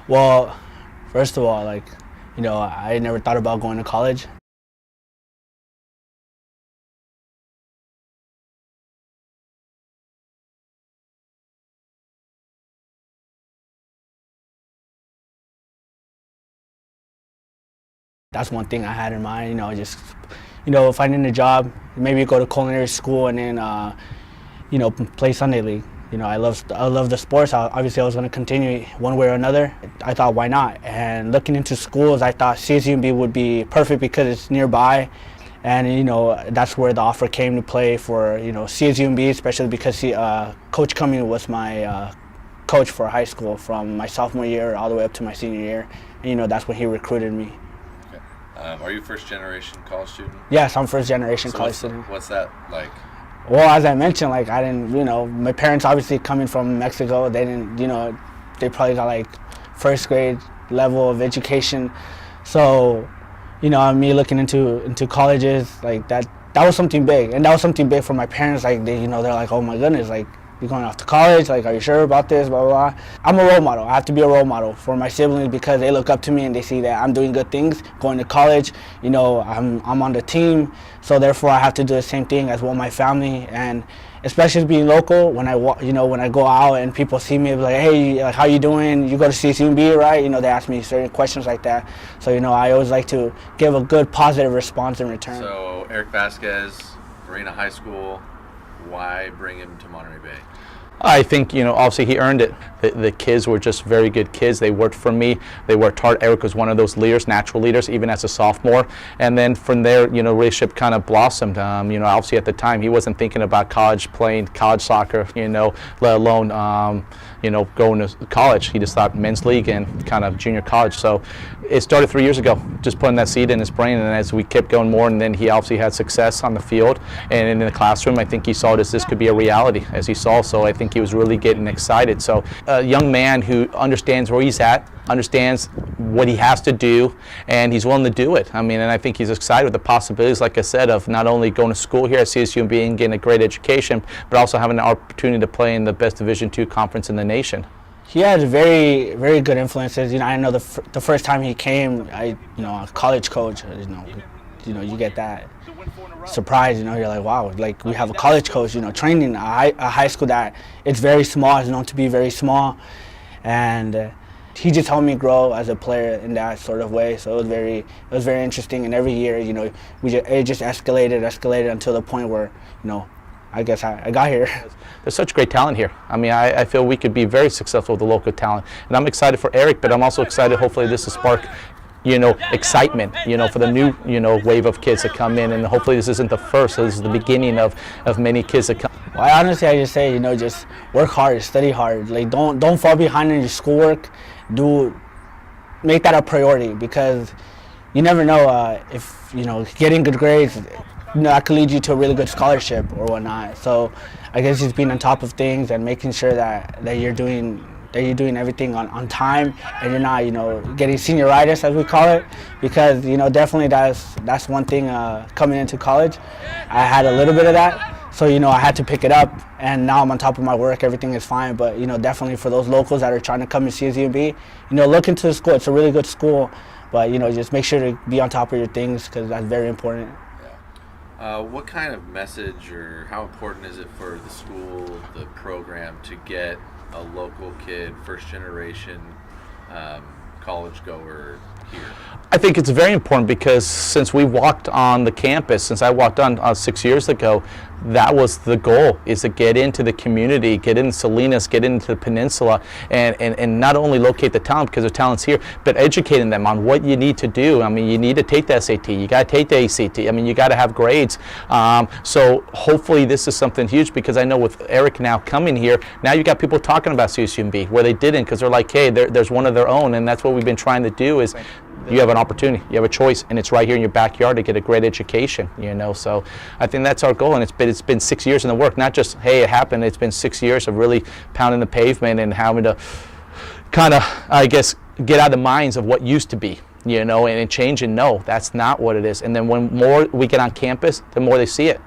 Well, first of all, I never thought about going to college. That's one thing I had in mind, just, finding a job, maybe go to culinary school and then, play Sunday League. I love the sports. Obviously, I was going to continue one way or another. I thought, why not? And looking into schools, I thought CSUMB would be perfect because it's nearby. And, that's where the offer came to play for, CSUMB, especially because Coach Cumming was my coach for high school from my sophomore year all the way up to my senior year. And, that's when he recruited me. Are you first generation college student? Yes, I'm first generation college student. What's that like? Well, as I mentioned, I didn't, my parents obviously coming from Mexico, they didn't, they probably got first grade level of education. So, me looking into colleges, that was something big. And that was something big for my parents. They're like, oh my goodness, you're going off to college, are you sure about this, blah, blah, blah. I'm a role model. I have to be a role model for my siblings because they look up to me and they see that I'm doing good things, going to college, I'm on the team, so therefore I have to do the same thing as well my family. And especially being local, when I go out and people see me, like, hey, how you doing? You go to CSUMB, right? They ask me certain questions like that. So, I always like to give a good positive response in return. So, Erik Vazquez, Marina High School, why bring him to Monterey Bay? I think, obviously he earned it. The kids were just very good kids. They worked for me. They worked hard. Erik was one of those leaders, natural leaders, even as a sophomore. And then from there, relationship kind of blossomed. Obviously at the time, he wasn't thinking about college, playing college soccer, let alone, going to college. He just thought men's league and kind of junior college. So it started 3 years ago, just putting that seed in his brain. And as we kept going more, and then he obviously had success on the field and in the classroom, I think he saw this could be a reality, as he saw. So I think he was really getting excited. So a young man who understands where he's at, understands what he has to do, and he's willing to do it. And I think he's excited with the possibilities, like I said, of not only going to school here at CSUMB and getting a great education, but also having the opportunity to play in the best Division II conference in the nation. He has very, very good influences. I know the first time he came, a college coach, you get that surprise, you're like, wow, we have a college coach, training a high school that it's very small, it's known to be very small. And he just helped me grow as a player in that sort of way. So it was very interesting. And every year, it just escalated until the point where, I guess I got here. There's such great talent here. I feel we could be very successful with the local talent. And I'm excited for Erik, but I'm also excited, hopefully this will spark excitement, for the new, wave of kids that come in. And hopefully this isn't the first, this is the beginning of many kids that come. Well, I just say, just work hard, study hard. Don't fall behind in your schoolwork. Make that a priority, because you never know if, getting good grades, that could lead you to a really good scholarship or whatnot. So I guess just being on top of things and making sure that you're doing everything on time, and you're not, getting senioritis, as we call it, because, definitely that's one thing coming into college. I had a little bit of that, so, I had to pick it up, and now I'm on top of my work, everything is fine. But, definitely for those locals that are trying to come to CSUMB, look into the school. It's a really good school, but, just make sure to be on top of your things, because that's very important. What kind of message, or how important is it for the school, the program, to get a local kid, first generation college goer here? I think it's very important, because since we walked on the campus, since I walked on 6 years ago, that was the goal, is to get into the community, get into Salinas, get into the peninsula, and not only locate the talent, because the talent's here, but educating them on what you need to do. You need to take the SAT, you got to take the ACT, you got to have grades. So hopefully this is something huge, because I know with Erik now coming here, now you got people talking about CSUMB where they didn't, because they're like, hey, there's one of their own. And that's what we've been trying to do, is you have an opportunity, you have a choice, and it's right here in your backyard to get a great education, So I think that's our goal, and it's been 6 years in the work, not just, hey, it happened. It's been 6 years of really pounding the pavement and having to kind of, I guess, get out of the minds of what used to be, and change, and no, that's not what it is. And then when more we get on campus, the more they see it.